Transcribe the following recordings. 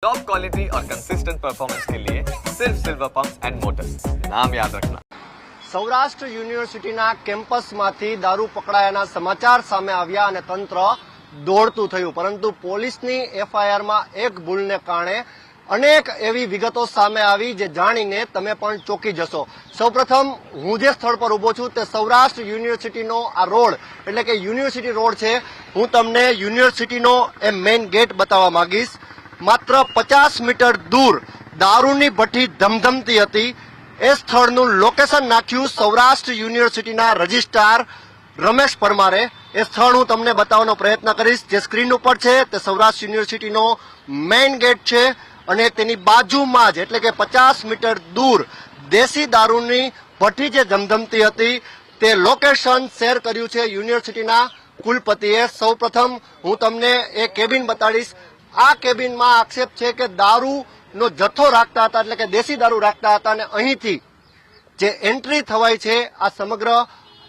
Top quality और consistent performance के लिए सिर्फ सिल्वर पंप्स एंड मोटर्स, नाम याद रखना। સૌરાષ્ટ્ર યુનિવર્સિટીના કેમ્પસમાંથી દારૂ પકડાયાના સમાચાર સામે આવ્યા અને તંત્ર દોડતું થયું, પરંતુ પોલીસની એફઆઈઆરમાં એક ભૂલને કારણે અનેક એવી વિગતો સામે આવી જે જાણીને તમે પણ ચોંકી જશો। સૌપ્રથમ હું જે સ્થળ પર ઉભો છું તે સૌરાષ્ટ્ર યુનિવર્સિટીનો આ રોડ એટલે કે યુનિવર્સિટી રોડ છે। હું તમને યુનિવર્સિટીનો એ મેઇન ગેટ બતાવવા માંગીશ। માત્ર 50 મીટર દૂર દારૂની ભઠ્ઠી ધમધમતી હતી। એ સ્થળનું લોકેશન નાખ્યું સૌરાષ્ટ્ર યુનિવર્સિટીના રજિસ્ટ્રાર રમેશ પરમારે। એ સ્થળ હું તમને બતાવવાનો પ્રયત્ન કરીશ। જે સ્ક્રીન ઉપર છે તે સૌરાષ્ટ્ર યુનિવર્સિટીનો મેઇન ગેટ છે અને તેની બાજુમાં જ એટલે કે 50 મીટર દૂર દેશી દારૂની ભઠ્ઠી જે ધમધમતી હતી તે લોકેશન શેર કર્યું છે યુનિવર્સિટીના કુલપતિએ। સૌપ્રથમ હું તમને એ કેબિન બતાડીશ। આ કેબિનમાં આક્ષેપ છે કે દારૂનો જથ્થો રાખતા હતા એટલે કે દેશી દારૂ રાખતા હતા અને અહીંથી જે એન્ટ્રી થવાય છે આ સમગ્ર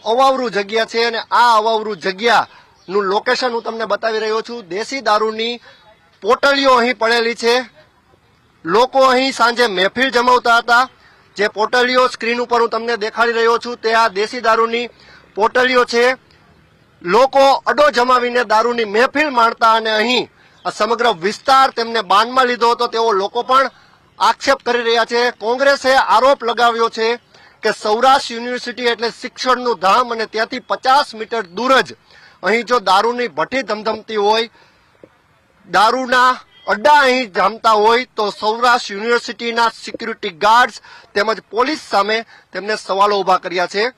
અવાવરૂ જગ્યા છે અને આ અવાવરૂ જગ્યાનું લોકેશન હું તમને બતાવી રહ્યો છું। દેશી દારૂની પોટલીઓ અહીં પડેલી છે। લોકો અહીં સાંજે મહેફિલ જમાવતા હતા। જે પોટલીઓ સ્ક્રીન ઉપર હું તમને દેખાડી રહ્યો છું તે આ દેશી દારૂની પોટલીઓ છે। લોકો અડો જમાવીને દારૂની મહેફિલ માણતા અને અહીં આ સમગ્ર વિસ્તાર તેમને બાનમાં લીધો હતો તેવો લોકો પણ આક્ષેપ કરી રહ્યા છે। કોંગ્રેસે આરોપ લગાવ્યો છે કે સૌરાષ્ટ્ર યુનિવર્સિટી એટલે શિક્ષણનું ધામ અને ત્યાંથી 50 મીટર દૂર જ અહીં જો દારૂની ભઠ્ઠી ધમધમતી હોય, દારૂના અડ્ડા અહીં જામતા હોય તો સૌરાષ્ટ્ર યુનિવર્સિટીના સિક્યુરિટી ગાર્ડ્સ તેમજ પોલીસ સામે તેમને સવાલો ઉભા કર્યા છે।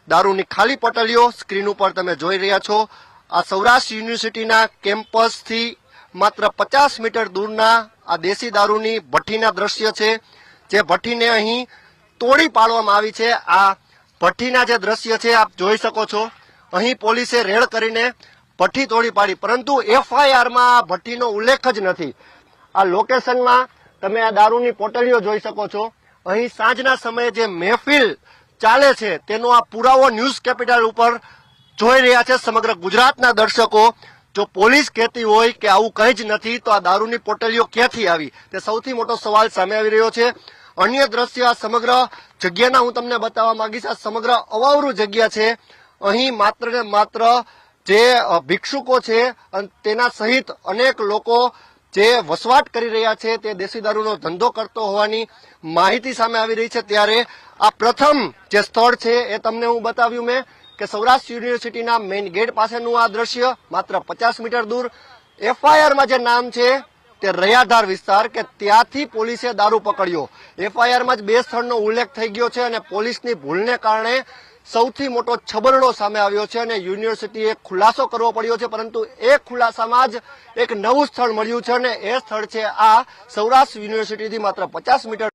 દારૂની ખાલી પોટલીઓ સ્ક્રીન ઉપર તમે જોઈ રહ્યા છો। આ સૌરાષ્ટ્ર યુનિવર્સિટીના કેમ્પસથી માત્ર 50 મીટર દૂરના આ દેશી દારૂની ભઠ્ઠીના દ્રશ્ય છે। જે ભઠ્ઠીને અહીં તોડી પાડવામાં આવી છે। આ ભઠ્ઠીના જે દ્રશ્ય છે આપ જોઈ શકો છો। અહીં પોલીસે રેડ કરીને ભઠ્ઠી તોડી પાડી, પરંતુ એફઆઈઆરમાં આ ભઠ્ઠીનો ઉલ્લેખ જ નથી। આ લોકેશનમાં તમે આ દારૂની પોટલીઓ જોઈ શકો છો। અહીં સાંજના સમયે જે મહેફિલ ચાલે છે તેનો આ પુરાવો ન્યૂઝ કેપિટલ ઉપર જોઈ રહ્યા છે સમગ્ર ગુજરાતના દર્શકો। જો પોલીસ કહેતી હોય કે આવું કંઈ જ નથી તો આ દારૂની પોટલીઓ ક્યાંથી આવી તે સૌથી મોટો સવાલ સામે આવી રહ્યો છે। અન્ય દ્રશ્ય આ સમગ્ર જગ્યાના હું તમને બતાવવા માંગીશ। આ સમગ્ર અવાવરૂ જગ્યા છે। અહીં માત્ર ને માત્ર જે ભિક્ષુકો છે અને તેના સહિત અનેક લોકો જે વસવાટ કરી રહ્યા છે તે દેશી દારૂનો ધંધો કરતો હોવાની માહિતી સામે આવી રહી છે। ત્યારે આ પ્રથમ જે સ્થળ છે એ તમને હું બતાવ્યું મેં કે સૌરાષ્ટ્ર યુનિવર્સિટીના મેઇન ગેટ પાસેનું આ દ્રશ્ય માત્ર 50 મીટર દૂર એફઆઈઆરમાં જે નામ છે તે રૈયાધાર વિસ્તાર કે ત્યાંથી પોલીસે દારૂ પકડ્યો। એફઆઈઆરમાં જ બે સ્થળનો ઉલ્લેખ થઈ ગયો છે અને પોલીસની ભૂલને કારણે સૌથી મોટો છબરડો સામે આવ્યો છે અને યુનિવર્સિટીએ ખુલાસો કરવો પડ્યો છે, પરંતુ એ ખુલાસામાં જ એક નવું સ્થળ મળ્યું છે અને એ સ્થળ છે આ સૌરાષ્ટ્ર યુનિવર્સિટીથી માત્ર 50 મીટર